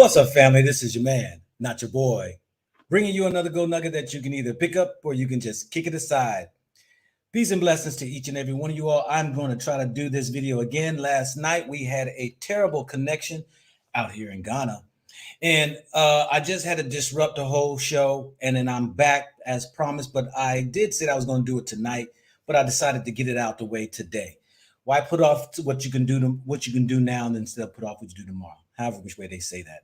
What's up, family? This is your man, not your boy, bringing you another gold nugget that you can either pick up or you can just kick it aside. Peace and blessings to each and every one of you all. I'm going to try to do this video again. Last night, we had a terrible connection out here in Ghana. And I just had to disrupt the whole show. And then I'm back as promised. But I did say I was going to do it tonight. But I decided to get it out the way today. Why put off what you can do now and instead of put off what you do tomorrow? However, which way they say that.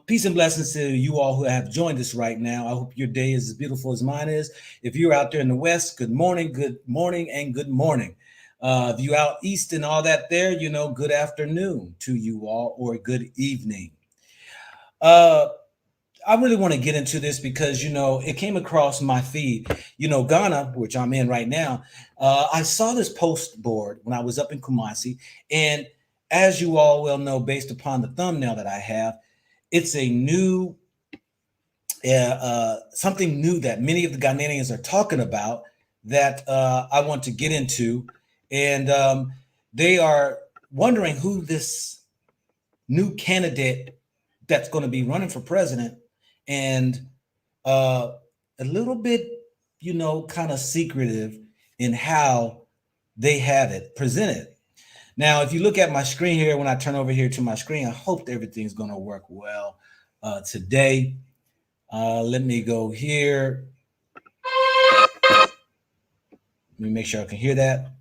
Peace and blessings to you all who have joined us right now. I hope your day is as beautiful as mine is. If you're out there in the West, good morning, and good morning. If you out East and all that there, good afternoon to you all or good evening. I really want to get into this because, it came across my feed, Ghana, which I'm in right now. I saw this post board when I was up in Kumasi. And as you all well know, based upon the thumbnail that I have, it's a new, something new that many of the Ghanaians are talking about that I want to get into. And they are wondering who this new candidate that's going to be running for president, and a little bit, kind of secretive in how they have it presented. Now, if you look at my screen here, when I turn over here to my screen, I hope everything's going to work well today. Let me go here. Let me make sure I can hear that.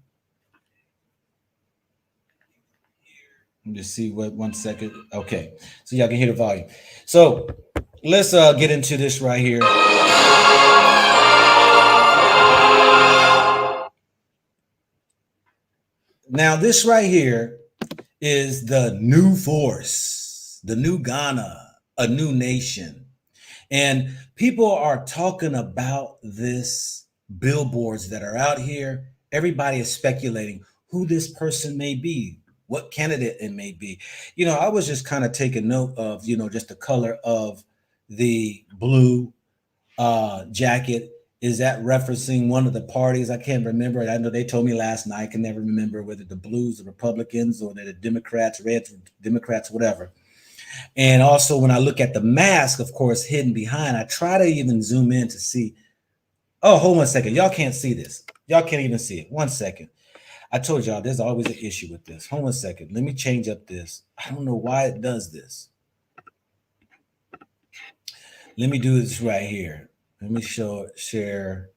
Let me just see one second. Okay, so y'all can hear the volume. So let's get into this right here. Now, this right here is the new force, the new Ghana, a new nation. And people are talking about this billboards that are out here. Everybody is speculating who this person may be, what candidate it may be. I was just kind of taking note of, just the color of the blue jacket. Is that referencing one of the parties? I can't remember. I know they told me last night. I can never remember whether the Blues, the Republicans, or the Democrats, Reds, Democrats, whatever. And also, when I look at the mask, of course, hidden behind, I try to even zoom in to see. Oh, hold on a second. Y'all can't see this. Y'all can't even see it. 1 second. I told y'all there's always an issue with this. Hold on a second. Let me change up this. I don't know why it does this. Let me do this right here. Let me share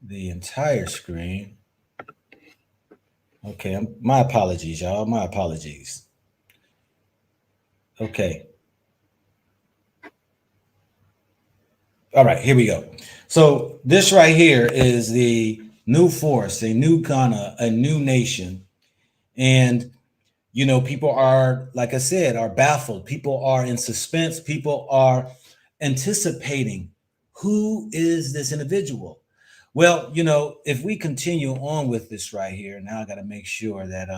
the entire screen. Okay, my apologies, y'all. My apologies. Okay. All right, here we go. So this right here is the new force, a new Ghana, a new nation. And, people are, like I said, are baffled. People are in suspense. People are anticipating who is this individual. Well, if we continue on with this right here, now I got to make sure that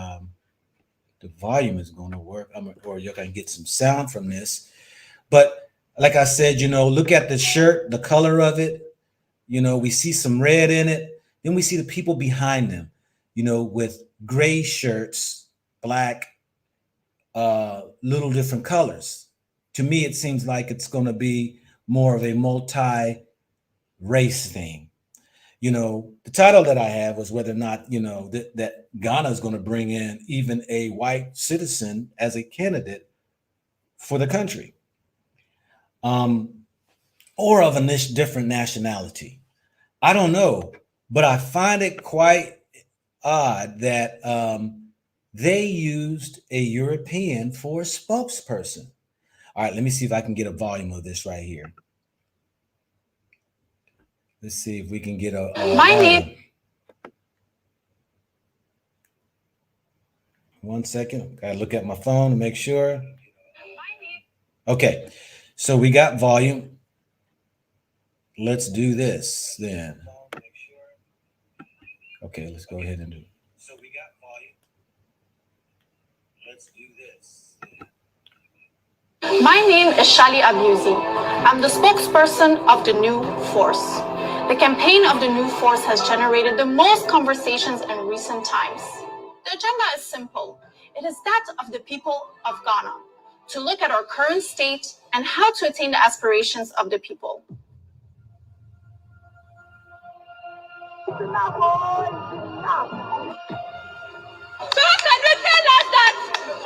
the volume is going to work, or you're going to get some sound from this. But like I said, look at the shirt, the color of it. We see some red in it. Then we see the people behind them, with gray shirts, black, little different colors. To me, it seems like it's going to be more of a multi-race thing. The title that I have was whether or not, that Ghana is going to bring in even a white citizen as a candidate for the country, or of a different nationality. I don't know, but I find it quite odd that they used a European for a spokesperson. All right, let me see if I can get a volume of this right here. Let's see if we can get a my name. 1 second. Gotta look at my phone to make sure. Okay, so we got volume. Let's do this then. Okay, let's go ahead and do it. So we got volume. Let's do this. My name is Shali Abuzi. I'm the spokesperson of the New Force. The campaign of the New Force has generated the most conversations in recent times. The agenda is simple. It is that of the people of Ghana to look at our current state and how to attain the aspirations of the people. So how can you tell us that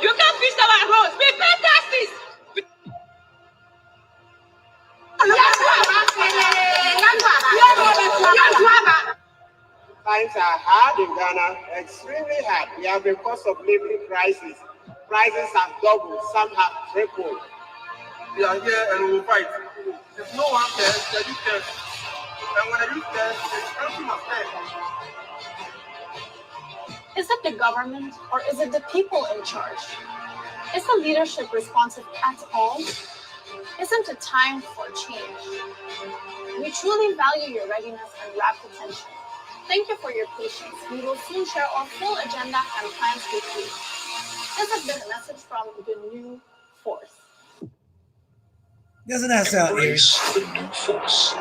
you can't fix our roads? We pay taxes. Times are hard in Ghana, extremely hard. We have the cost of living crisis. Prices have doubled, some have tripled. We are here and we will fight. If no one cares, the youth cares. And when the youth cares, the country must care. Is it the government or is it the people in charge? Is the leadership responsive at all? Isn't it time for change? We truly value your readiness and rapt attention. Thank you for your patience. We will soon share our full agenda and plans with you. This has been a message from the new force. Doesn't that sound eerie? Embrace the new force.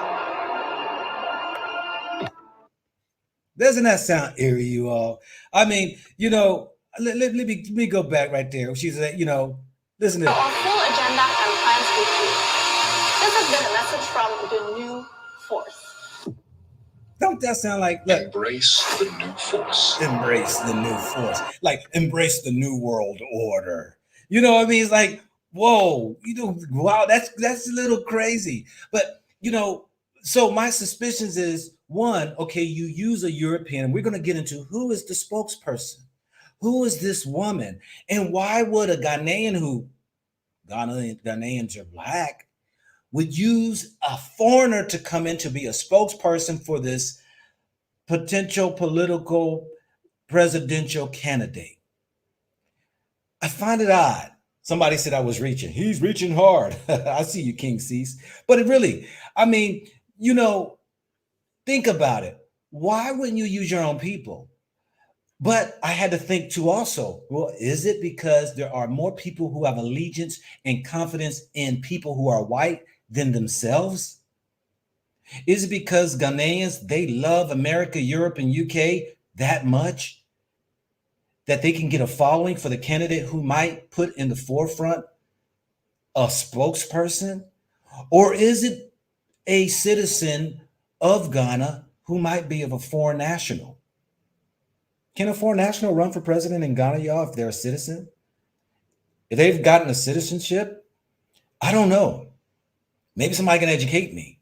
Doesn't that sound eerie, you all? I mean, you know, let me go back right there. She said, you know, listen to our full agenda and plans with you. This has been a message from the new force. Don't that sound like, look, Embrace the new force. embrace the new force, like embrace the new world order. You know what I mean? It's like, whoa, you know, wow, that's a little crazy. But you know, so my suspicions is one, okay, you use a European, and we're going to get into who is the spokesperson, who is this woman, and why would a Ghanaian Ghanaians are black would use a foreigner to come in to be a spokesperson for this potential political presidential candidate. I find it odd. Somebody said I was reaching. He's reaching hard. I see you, King Cease. But it really, I mean, you know, think about it. Why wouldn't you use your own people? But I had to think too also, well, is it because there are more people who have allegiance and confidence in people who are white than themselves? Is it because Ghanaians, they love America, Europe, and UK that much that they can get a following for the candidate who might put in the forefront a spokesperson? Or is it a citizen of Ghana who might be of a foreign national? Can a foreign national run for president in Ghana, y'all, if they're a citizen? If they've gotten a citizenship? I don't know. Maybe somebody can educate me.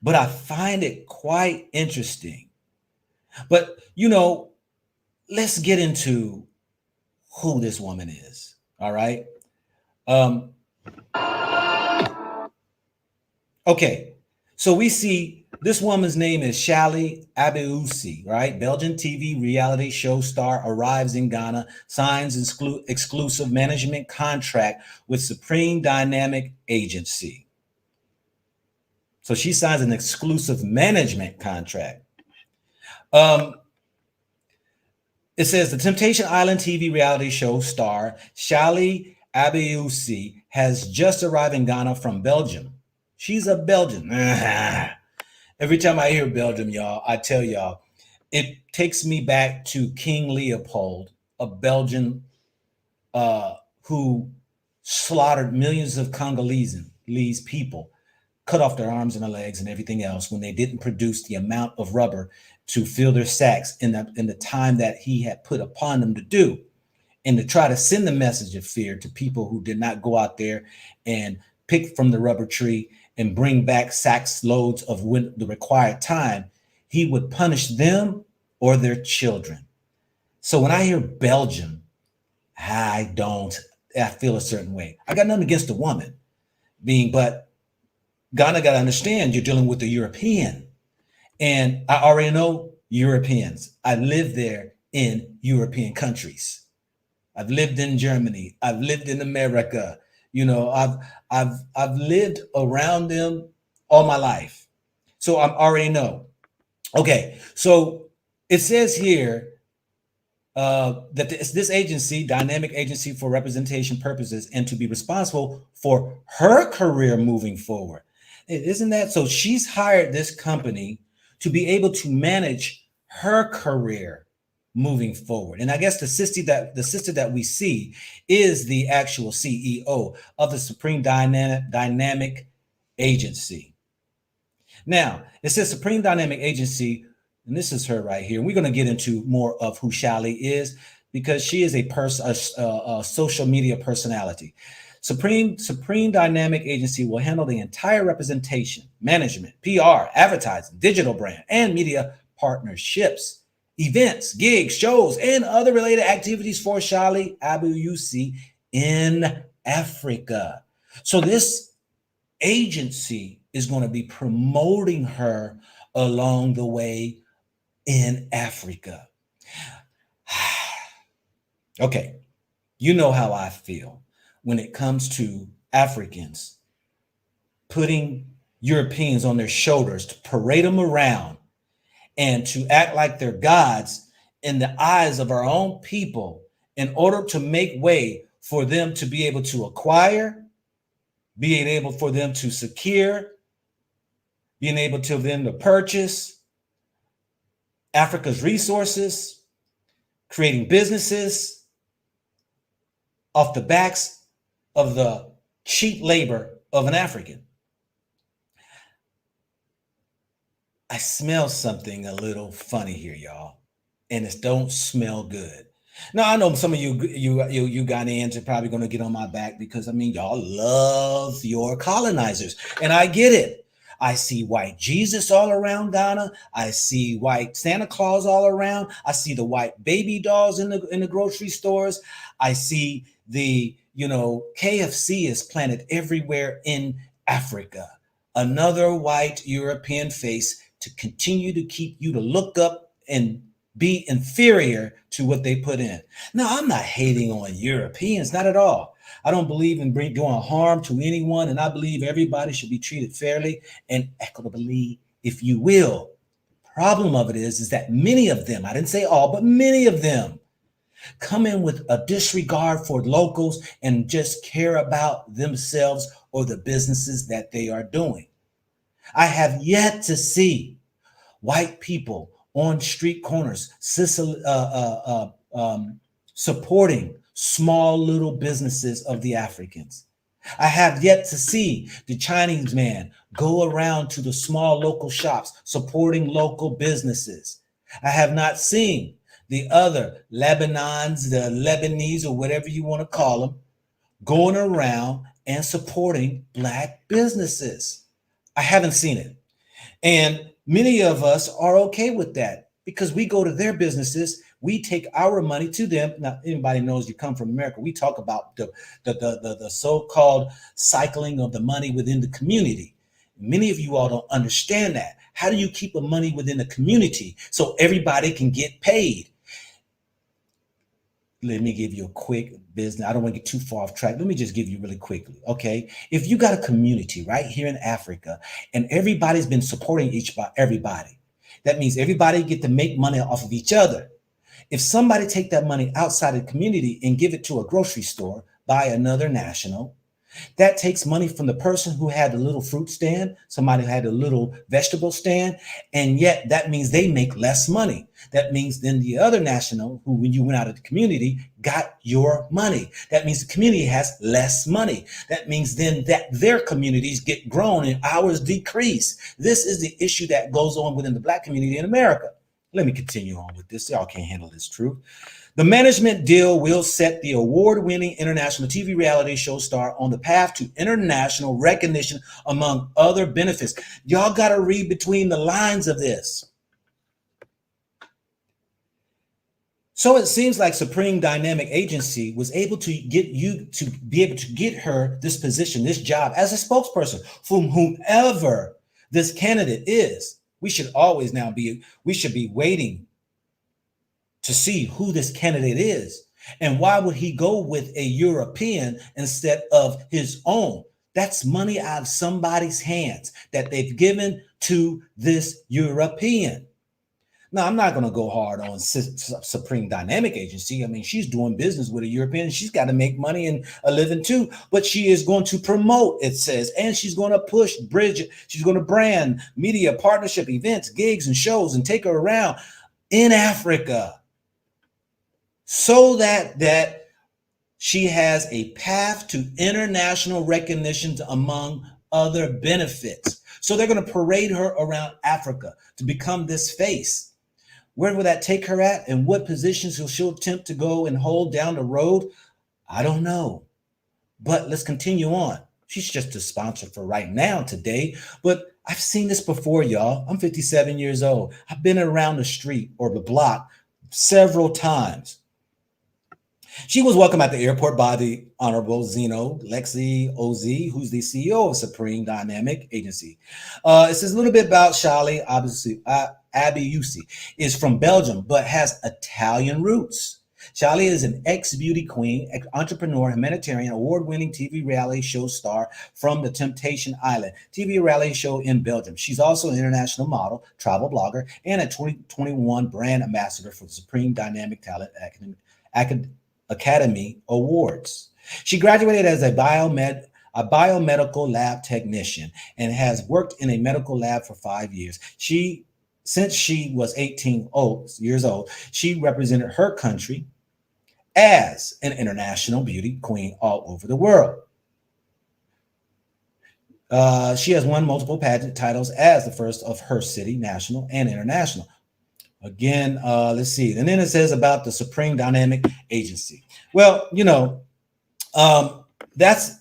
But I find it quite interesting. But, you know, let's get into who this woman is. All right. Okay. So we see this woman's name is Shali Abiusi, right? Belgian TV reality show star arrives in Ghana, signs exclusive management contract with Supreme Dynamic Agency. So she signs an exclusive management contract. It says the Temptation Island TV reality show star Shali Abiusi has just arrived in Ghana from Belgium. She's a Belgian. Every time I hear Belgium, y'all, I tell y'all, it takes me back to King Leopold, a Belgian who slaughtered millions of Congolese people, cut off their arms and their legs and everything else when they didn't produce the amount of rubber to fill their sacks in the time that he had put upon them to do, and to try to send the message of fear to people who did not go out there and pick from the rubber tree and bring back sacks loads of the required time. He would punish them or their children. So when I hear Belgium, I feel a certain way. I got nothing against the woman but Ghana got to understand you're dealing with a European. And I already know Europeans. I live there in European countries. I've lived in Germany. I've lived in America. You know, I've lived around them all my life. So I already know. Okay, so it says here that this agency, Dynamic Agency for Representation Purposes, and to be responsible for her career moving forward. Isn't that so? She's hired this company to be able to manage her career moving forward. And I guess the sister that we see is the actual CEO of the Supreme Dynamic Agency. Now, it says Supreme Dynamic Agency, and this is her right here. And we're going to get into more of who Shally is because she is a social media personality. Supreme Dynamic Agency will handle the entire representation, management, PR, advertising, digital brand, and media partnerships, events, gigs, shows, and other related activities for Shally Abu-Yusuf in Africa. So this agency is going to be promoting her along the way in Africa. Okay, you know how I feel when it comes to Africans putting Europeans on their shoulders to parade them around and to act like they're gods in the eyes of our own people in order to make way for them to be able to acquire, being able for them to secure, being able to them to purchase Africa's resources, creating businesses off the backs of the cheap labor of an African. I smell something a little funny here, y'all, and it don't smell good. Now, I know some of you Ghanaians are probably going to get on my back because, I mean, y'all love your colonizers, and I get it. I see white Jesus all around Ghana. I see white Santa Claus all around. I see the white baby dolls in the grocery stores. I see the, KFC is planted everywhere in Africa. Another white European face to continue to keep you to look up and be inferior to what they put in. Now, I'm not hating on Europeans, not at all. I don't believe in doing harm to anyone, and I believe everybody should be treated fairly and equitably, if you will. Problem of it is that many of them, I didn't say all, but many of them come in with a disregard for locals and just care about themselves or the businesses that they are doing. I have yet to see white people on street corners supporting small little businesses of the Africans. I have yet to see the Chinese man go around to the small local shops supporting local businesses. I have not seen the other Lebanons, the Lebanese, or whatever you want to call them, going around and supporting Black businesses. I haven't seen it. And many of us are okay with that because we go to their businesses, we take our money to them. Now, anybody knows you come from America, we talk about the so-called cycling of the money within the community. Many of you all don't understand that. How do you keep the money within the community so everybody can get paid? Let me give you a quick business. I don't want to get too far off track. Let me just give you really quickly, okay? If you got a community right here in Africa and everybody's been supporting everybody, that means everybody get to make money off of each other. If somebody take that money outside of the community and give it to a grocery store by another national, that takes money from the person who had the little fruit stand, somebody who had a little vegetable stand, and yet that means they make less money. That means then the other national who, when you went out of the community, got your money. That means the community has less money. That means then that their communities get grown and ours decrease. This is the issue that goes on within the Black community in America. Let me continue on with this. Y'all can't handle this truth. The management deal will set the award-winning international TV reality show star on the path to international recognition, among other benefits. Y'all got to read between the lines of this. So it seems like Supreme Dynamic Agency was able to get her this position, this job as a spokesperson from whomever this candidate is. We should be waiting to see who this candidate is. And why would he go with a European instead of his own? That's money out of somebody's hands that they've given to this European. Now, I'm not going to go hard on Supreme Dynamic Agency. I mean, she's doing business with a European. She's got to make money and a living too, but she is going to promote, it says, and she's going to push Bridget. She's going to brand media partnership events, gigs and shows and take her around in Africa. so that she has a path to international recognition among other benefits. So they're going to parade her around Africa to become this face. Where will that take her at, and what positions she'll attempt to go and hold down the road? I don't know. But let's continue on. She's just a sponsor for right now today, but I've seen this before, y'all. I'm 57 years old. I've been around the street or the block several times. She was welcomed at the airport by the Honorable Zeno Lexi Oz, who's the CEO of Supreme Dynamic Agency. It says a little bit about Shali Abiusi. Is from Belgium, but has Italian roots. Shali is an ex-beauty queen, entrepreneur, humanitarian, award-winning TV reality show star from the Temptation Island TV reality show in Belgium. She's also an international model, travel blogger, and a 2021 brand ambassador for the Supreme Dynamic Talent Academy Awards. She graduated as a biomedical lab technician and has worked in a medical lab for 5 years. Since she was 18 years old, she represented her country as an international beauty queen all over the world. She has won multiple pageant titles as the first of her city, national and international. Again, let's see. And then it says about the Supreme Dynamic Agency. Well, that's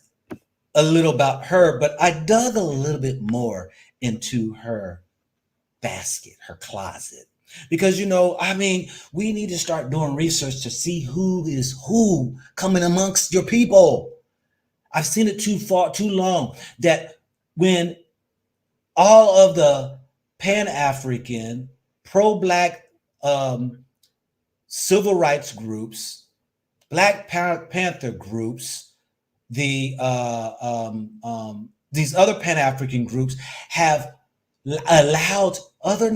a little about her, but I dug a little bit more into her basket, her closet. Because, we need to start doing research to see who is who coming amongst your people. I've seen it too long that when all of the Pan-African, pro-Black civil rights groups, Black Panther groups, these other Pan-African groups have allowed other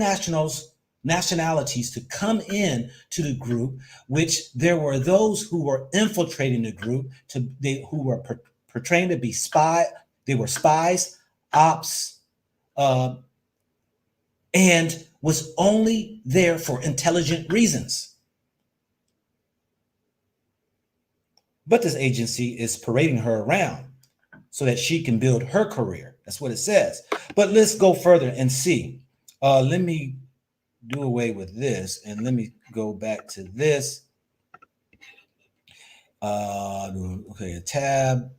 nationalities to come in to the group, which there were those who were infiltrating the group, who were portraying to be they were spies, ops, and was only there for intelligent reasons. But this agency is parading her around so that she can build her career. That's what it says. But let's go further and see. Let me do away with this and let me go back to this. Okay, a tab.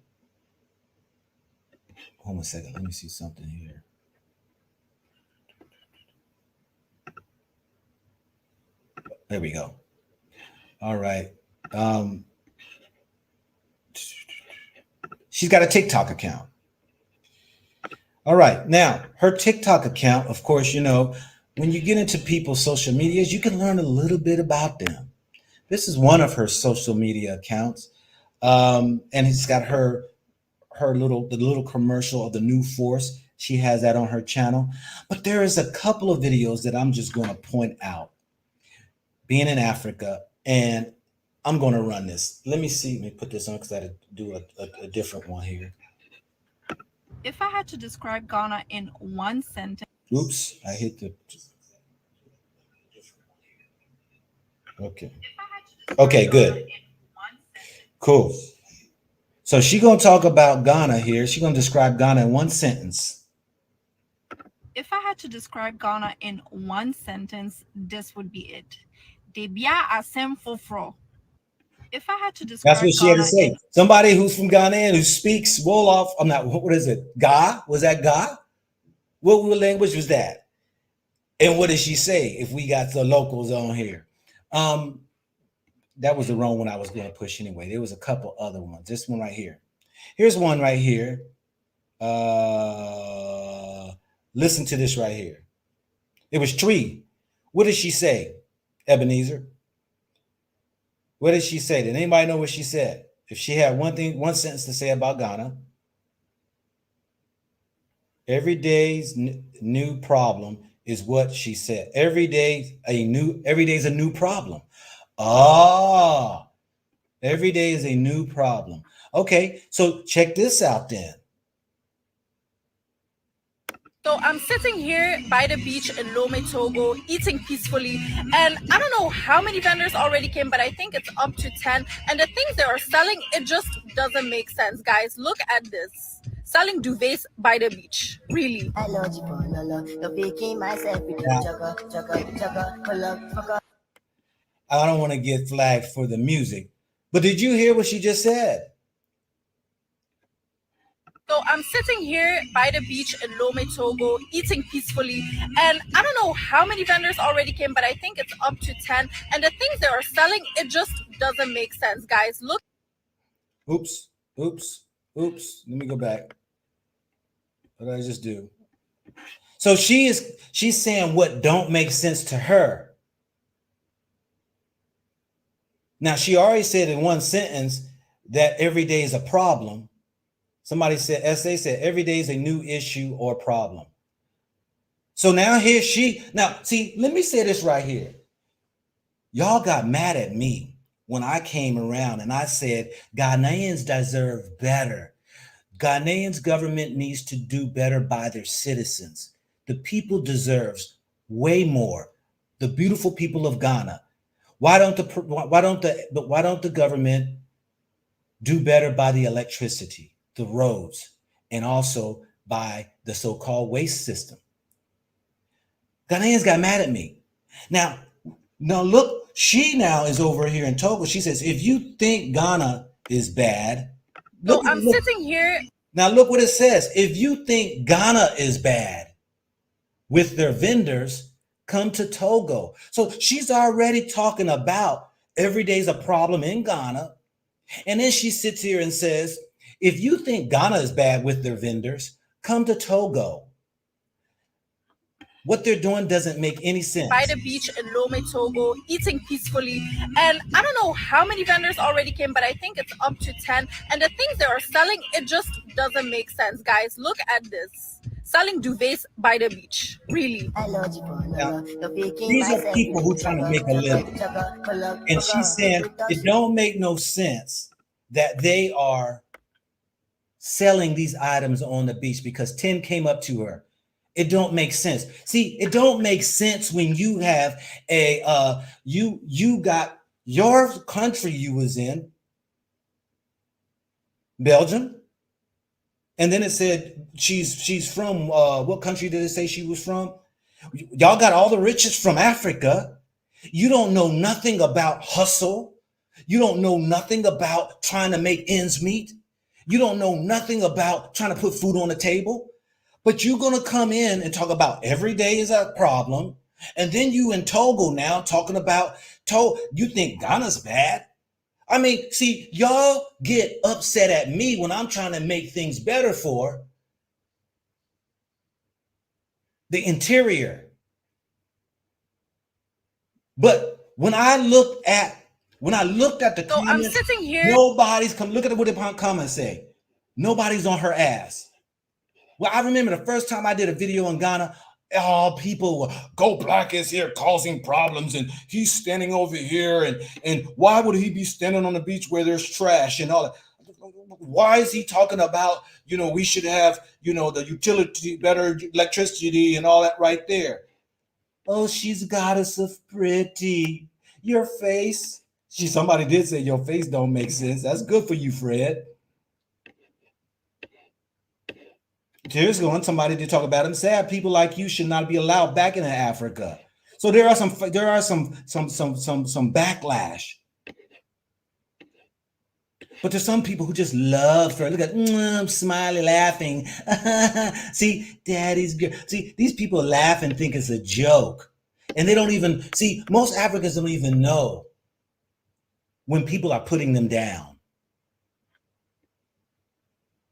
Hold on a second. Let me see something here. There we go. All right. She's got a TikTok account. All right. Now, her TikTok account, of course, when you get into people's social medias, you can learn a little bit about them. This is one of her social media accounts. And it's got the little commercial of the new force. She has that on her channel. But there is a couple of videos that I'm just going to point out. Being in Africa, and I'm going to run this. Let me see. Let me put this on because I had to do a different one here. If I had to describe Ghana in one sentence. Oops, I hit the. Okay. Okay, good. Cool. So she's going to talk about Ghana here. She's going to describe Ghana in one sentence. If I had to describe Ghana in one sentence, this would be it. Debia asem foforo. If I had to describe That's what she had to say. Somebody who's from Ghana and who speaks Wolof. I'm not, what is it? Ga? Was that Ga? What language was that? And what did she say if we got the locals on here? That was the wrong one I was going to push anyway. There was a couple other ones. This one right here. Here's one right here. Listen to this right here. It was Tree. What did she say, Ebenezer? What did she say? Did anybody know what she said? If she had one sentence to say about Ghana, every day's new problem is what she said. Every day's a new problem. Every day is a new problem. Okay, so check this out then. So I'm sitting here by the beach in Lome, Togo, eating peacefully. And I don't know how many vendors already came, but I think it's up to 10. And the things they are selling, it just doesn't make sense, guys. Look at this. Selling duvets by the beach. Really. Now, I don't want to get flagged for the music, but did you hear what she just said? So I'm sitting here by the beach in Lome, Togo, eating peacefully. And I don't know how many vendors already came, but I think it's up to 10. And the things they are selling, it just doesn't make sense, guys. Look. Oops. Let me go back. What did I just do? So she's saying what don't make sense to her. Now, she already said in one sentence that every day is a problem. Somebody said, SA said, every day is a new issue or problem. So now here see, let me say this right here. Y'all got mad at me when I came around and I said, Ghanaians deserve better. Ghanaians government needs to do better by their citizens. The people deserves way more. The beautiful people of Ghana. Why don't the government do better by the electricity, the roads, and also by the so-called waste system? Ghanaians got mad at me. Now look, she now is over here in Togo. She says, if you think Ghana is bad, look, I'm sitting here. Now look what it says. If you think Ghana is bad with their vendors, come to Togo. So she's already talking about every day's a problem in Ghana. And then she sits here and says, if you think Ghana is bad with their vendors, come to Togo. What they're doing doesn't make any sense. By the beach in Lome, Togo, eating peacefully. And I don't know how many vendors already came, but I think it's up to 10. And the things they are selling, it just doesn't make sense, guys. Look at this. Selling duvets by the beach. Really. Now, these are people who are trying to make a living. And she's saying it don't make no sense that they are selling these items on the beach because 10 came up to her. It don't make sense. See, it don't make sense when you have you got your country you was in, Belgium, and then it said she's from what country did it say she was from? Y'all got all the riches from Africa. You don't know nothing about hustle. You don't know nothing about trying to make ends meet. You don't know nothing about trying to put food on the table. But you're going to come in and talk about every day is a problem. And then you in Togo now talking about, you think Ghana's bad? I mean, see, y'all get upset at me when I'm trying to make things better for the interior. But when I looked at the comments, I'm sitting here. Nobody's come. Look at what the comments say. Nobody's on her ass. Well, I remember the first time I did a video in Ghana, all people were, Go Black is here causing problems, and he's standing over here, and why would he be standing on the beach where there's trash and all that? Why is he talking about, we should have, the utility, better electricity and all that right there? Oh, she's goddess of pretty. Your face. Somebody did say your face don't make sense. That's good for you, Fred. Here's going somebody to talk about him. Sad people like you should not be allowed back into Africa. So there are some backlash. But there's some people who just love her. Look at I'm smiling, laughing. See, daddy's good. See, these people laugh and think it's a joke. And they don't even see, most Africans don't even know when people are putting them down.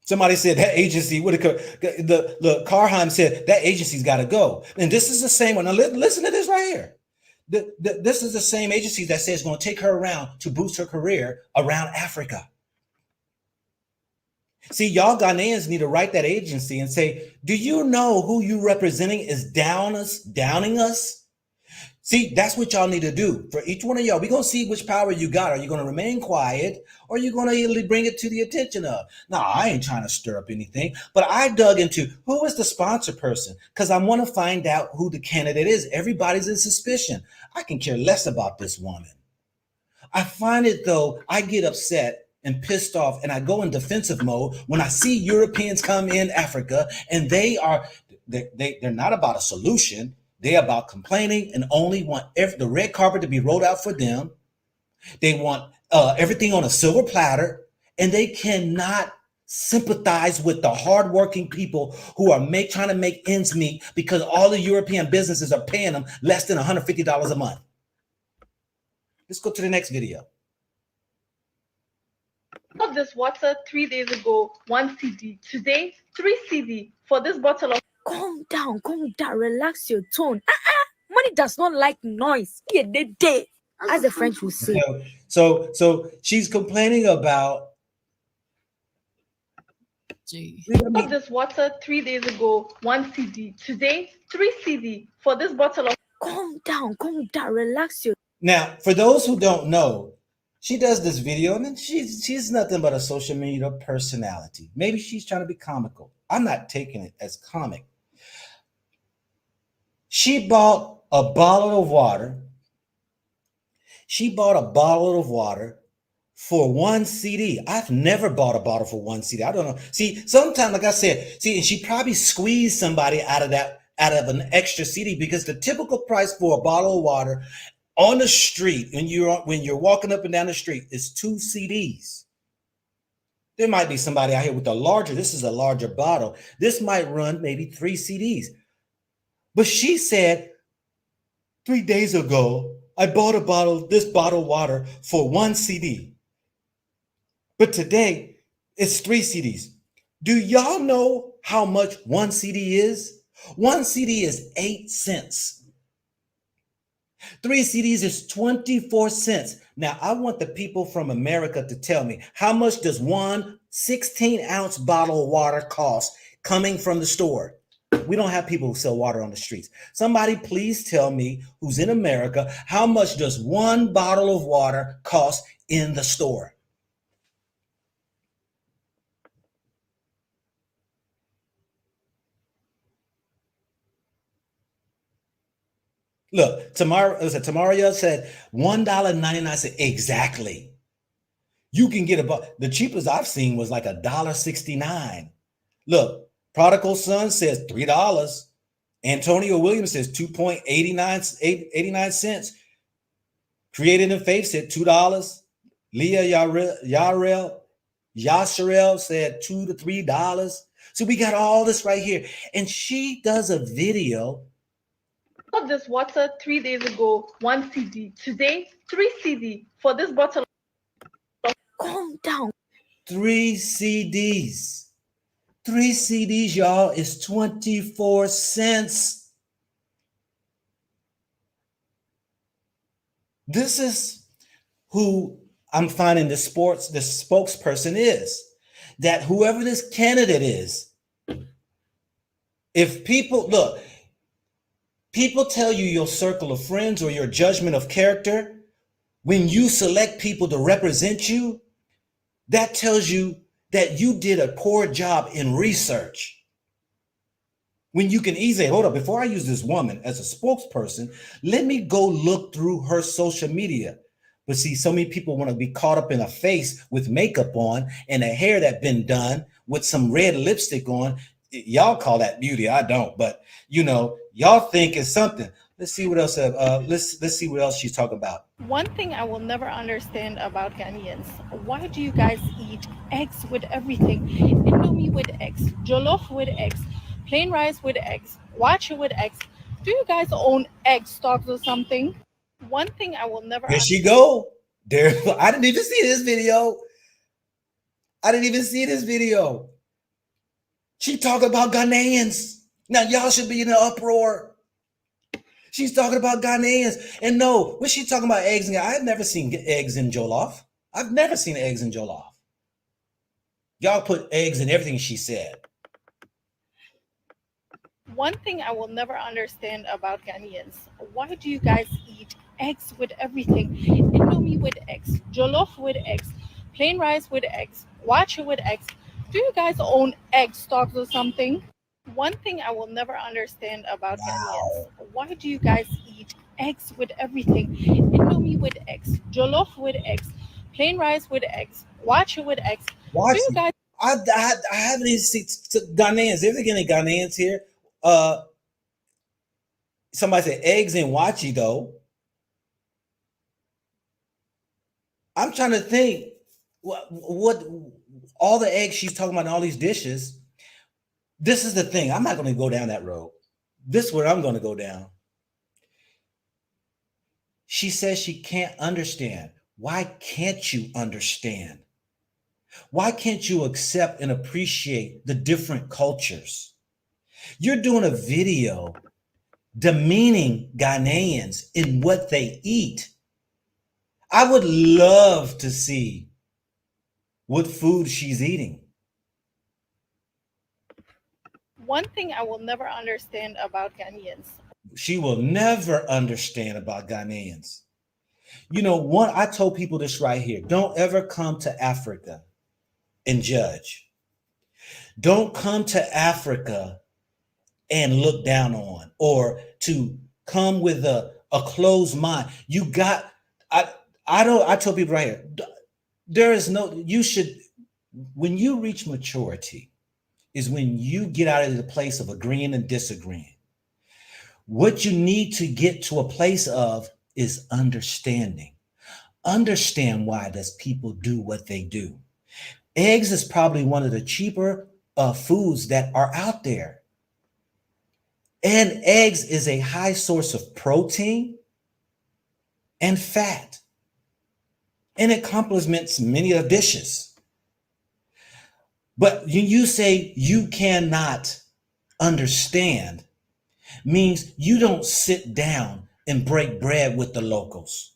Somebody said that agency, the Carheim said that agency's got to go. And this is the same one. Now listen to this right here. This is the same agency that says it's going to take her around to boost her career around Africa. See, y'all Ghanaians need to write that agency and say, do you know who you representing is downing us? See, that's what y'all need to do for each one of y'all. We're going to see which power you got. Are you going to remain quiet or are you going to bring it to the attention of? No, I ain't trying to stir up anything, but I dug into who is the sponsor person because I want to find out who the candidate is. Everybody's in suspicion. I can care less about this woman. I find it though, I get upset and pissed off and I go in defensive mode when I see Europeans come in Africa and they're not about a solution. They're about complaining and only want the red carpet to be rolled out for them. They want everything on a silver platter, and they cannot sympathize with the hardworking people who are trying to make ends meet because all the European businesses are paying them less than $150 a month. Let's go to the next video. Bought this water 3 days ago, 1 CD. Today, 3 CD for this bottle of. Calm down, relax your tone. Money does not like noise. As the French will say. So she's complaining about. Bought this water 3 days ago, 1 CD. Today, 3 CD for this bottle of. Calm down, relax your. Now, for those who don't know, she does this video and then she's nothing but a social media personality. Maybe she's trying to be comical. I'm not taking it as comic. She bought a bottle of water. She bought a bottle of water for 1 CD. I've never bought a bottle for 1 CD. I don't know. See, sometimes, like I said, and she probably squeezed somebody out of an extra CD because the typical price for a bottle of water on the street when you're walking up and down the street is 2 CDs. There might be somebody out here with this is a larger bottle. This might run maybe 3 CDs. But she said 3 days ago, I bought this bottle of water for 1 CD. But today it's 3 CDs. Do y'all know how much 1 CD is? 1 CD is 8 cents. 3 CDs is 24 cents. Now, I want the people from America to tell me how much does 1 16-ounce bottle of water cost coming from the store? We don't have people who sell water on the streets. Somebody please tell me who's in America, how much does 1 bottle of water cost in the store? Look, Tamaria said $1.99. Exactly. You can get the cheapest I've seen was like $1.69. Look, Prodigal Son says $3. Antonio Williams says 2.89 cents. Created in Faith said $2. Leah Yasharel said $2 to $3. So we got all this right here. And she does a video. Bought this water 3 days ago, 1 CD. Today, 3 CD for this bottle. Calm down. 3 CDs. 3 CDs, y'all, is 24 cents. This is who I'm finding the spokesperson is. That whoever this candidate is, if people tell you your circle of friends or your judgment of character, when you select people to represent you, that tells you that you did a poor job in research. When you can easily, hold up, before I use this woman as a spokesperson, let me go look through her social media. But see, so many people want to be caught up in a face with makeup on and a hair that's been done with some red lipstick on. Y'all call that beauty. I don't, but y'all think it's something. Let's see what else. Let's see what else she's talking about. One thing I will never understand about Ghanaians: why do you guys eat eggs with everything? Indomie with eggs, jollof with eggs, plain rice with eggs, wacha with eggs. Do you guys own egg stocks or something? One thing I will never. There she go. There. I didn't even see this video. She talking about Ghanaians. Now y'all should be in an uproar. She's talking about Ghanaians. And no, was she talking about eggs? I've never seen eggs in jollof. I've never seen eggs in jollof. Y'all put eggs in everything she said. One thing I will never understand about Ghanaians: why do you guys eat eggs with everything? Indomie with eggs, jollof with eggs, plain rice with eggs, wache with eggs. Do you guys own egg stocks or something? One thing I will never understand about Ghanaians: why do you guys eat eggs with everything? Indomie with eggs, jollof with eggs, plain rice with eggs, wache with eggs. Do Watch. you guys I haven't even seen Ghanaians. If there any Ghanaians here, uh, somebody said eggs and wachi though. I'm trying to think what all the eggs she's talking about in all these dishes. This is the thing. I'm not going to go down that road. This is where I'm going to go down. She says she can't understand. Why can't you understand? Why can't you accept and appreciate the different cultures? You're doing a video demeaning Ghanaians in what they eat. I would love to see what food she's eating. One thing I will never understand about Ghanaians: She will never understand about Ghanaians. You know, I told people this right here. Don't ever come to Africa and judge. Don't come to Africa and look down on, or to come with a closed mind. I tell people right here, there is no, you should, when you reach maturity, is when you get out of the place of agreeing and disagreeing. What you need to get to a place of is understanding. Understand why does people do what they do. Eggs is probably one of the cheaper foods that are out there. And eggs is a high source of protein and fat. And it complements many of dishes. But you say you cannot understand means you don't sit down and break bread with the locals.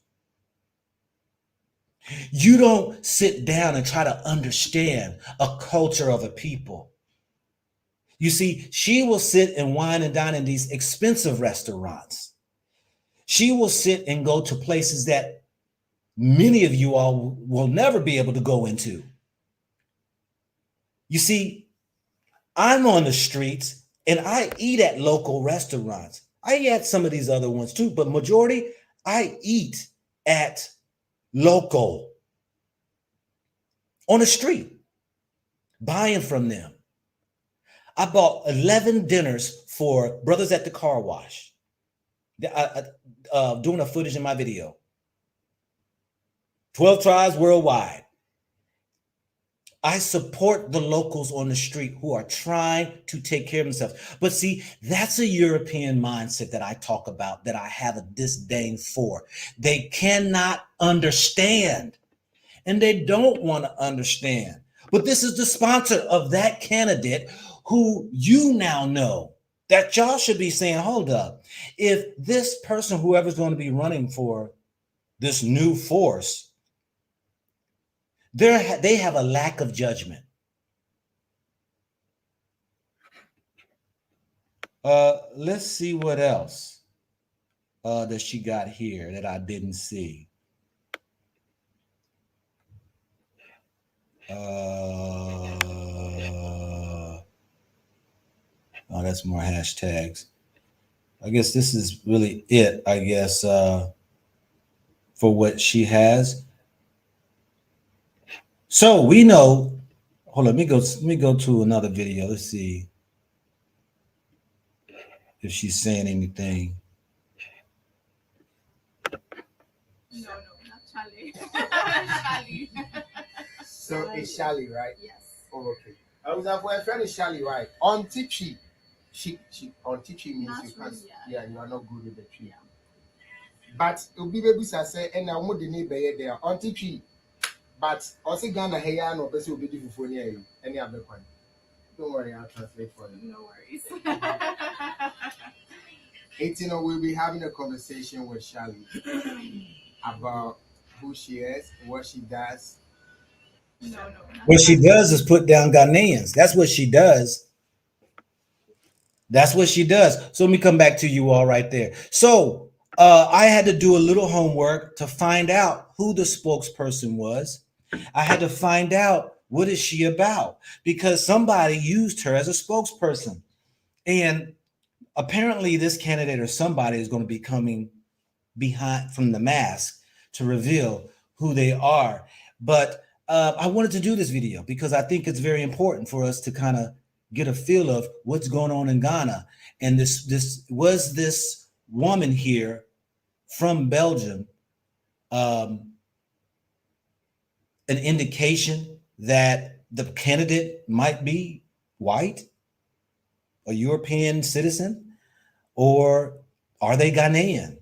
You don't sit down and try to understand a culture of a people. You see, she will sit and wine and dine in these expensive restaurants. She will sit and go to places that many of you all will never be able to go into. You see, I'm on the streets and I eat at local restaurants. I eat at some of these other ones too, but majority, I eat at local on the street, buying from them. I bought 11 dinners for brothers at the car wash. Doing a footage in my video. 12 tribes worldwide. I support the locals on the street who are trying to take care of themselves. But see, that's a European mindset that I talk about, that I have a disdain for. They cannot understand, and they don't want to understand. But this is the sponsor of that candidate who you now know that y'all should be saying, hold up, if this person, whoever's going to be running for this new force, they have a lack of judgment. Let's see what else that she got here that I didn't see. Oh, that's more hashtags. I guess this is really it, I guess, for what she has. So we know, hold on, let me go to another video. Let's see if she's saying anything. No, not Charlie. Charlie. So it's Charlie, right? Yes. Oh, okay. I was her friend is Charlie, right? On Tipsy. She on Tipsy means Not you can't, really, yeah, you are not good with the tree. Yeah. But Obi baby say and I want the neighbor there on Tipsy. But also Ghana hey no person will be different for any other one. Don't worry, I'll translate for you. No worries. 18, we'll be having a conversation with Charlie about who she is, what she does. What she does is put down Ghanaians. That's what she does. That's what she does. So let me come back to you all right there. So I had to do a little homework to find out who the spokesperson was. I had to find out what is she about, because somebody used her as a spokesperson. And apparently this candidate or somebody is going to be coming behind from the mask to reveal who they are. But I wanted to do this video because I think it's very important for us to kind of get a feel of what's going on in Ghana. And this woman here from Belgium an indication that the candidate might be white, a European citizen, or are they Ghanaian?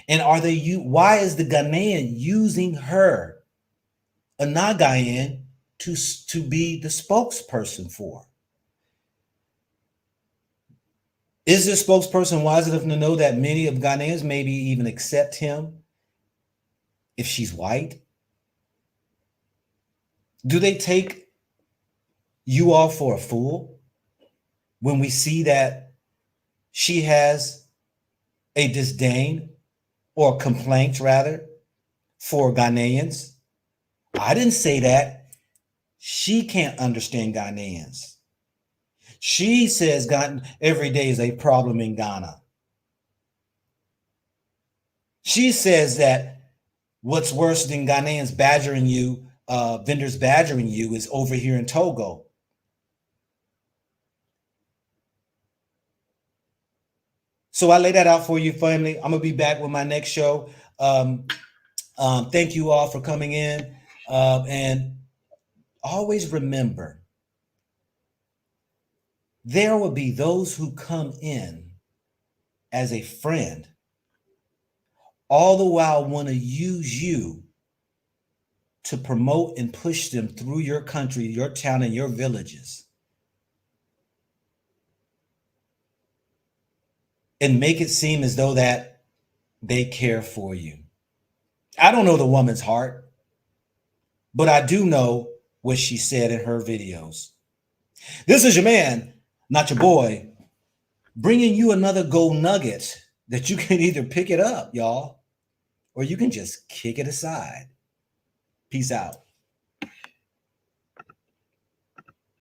And why is the Ghanaian using her, a non-Ghanaian, to be the spokesperson for? Is this spokesperson wise enough to know that many of Ghanaians maybe even accept him if she's white? Do they take you all for a fool when we see that she has a disdain or complaint rather for Ghanaians? I didn't say that. She can't understand Ghanaians. She says every day is a problem in Ghana. She says that what's worse than Ghanaians badgering you, vendors badgering you, is over here in Togo. So I lay that out for you, family. I'm going to be back with my next show. Thank you all for coming in. And always remember, there will be those who come in as a friend, all the while want to use you to promote and push them through your country, your town, and your villages, and make it seem as though that they care for you. I don't know the woman's heart, but I do know what she said in her videos. This is your man, not your boy, bringing you another gold nugget that you can either pick it up, y'all, or you can just kick it aside. Peace out.